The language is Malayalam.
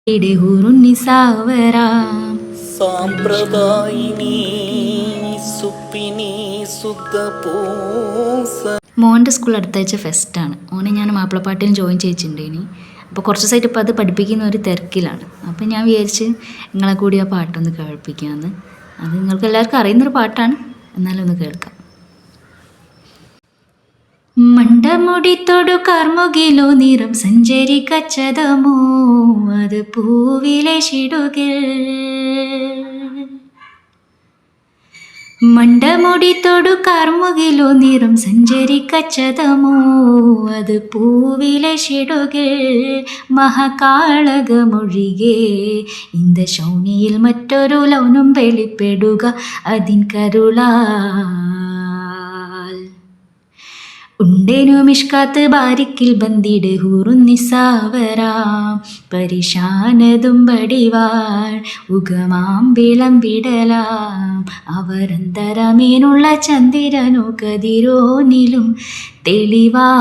മോൻ്റെ സ്കൂൾ അടുത്താഴ്ച ഫെസ്റ്റാണ്. ഓനെ ഞാൻ മാപ്പിളപ്പാട്ടിൽ ജോയിൻ ചെയ്യിച്ചിട്ടുണ്ട്. ഇനി അപ്പോൾ കുറച്ച് ദിവസമായിട്ട് ഇപ്പോൾ അത് പഠിപ്പിക്കുന്ന ഒരു തിരക്കിലാണ്. അപ്പോൾ ഞാൻ വിചാരിച്ച് നിങ്ങളെ കൂടി ആ പാട്ടൊന്ന് കേൾപ്പിക്കാമെന്ന്. അത് നിങ്ങൾക്ക് എല്ലാവർക്കും അറിയുന്നൊരു പാട്ടാണ്, എന്നാലും ഒന്ന് കേൾക്കാം. മണ്ടമുടിത്തോടു കാർമുകിലോ നിറം സഞ്ചരിക്കച്ചതമോ അത് പൂവിലെ ഷിടുകിൽ. മണ്ടമുടിത്തോടു കാർമുകിലോ നിറം സഞ്ചരിക്കച്ചതമോ അത് പൂവിലെ ഷിടുകിൽ. മഹാകാളകമൊഴികെ ഇന്ത ശൗനിയിൽ മറ്റൊരു ലൗനം വെളിപ്പെടുക അതിൻ കരുളാൽ. ഉണ്ടേനു മിഷ്കാത്ത് ബാരിക്കിൽ ബന്ദിട് ഹൂറുന്നിസാവരാം പരിശാനതും ബടിവാൾ ഉഗമാം വിളമ്പിടലാം. അവരന്തരമേനുള്ള ചന്ദ്രനു കതിരോനിലും തെളിവാ.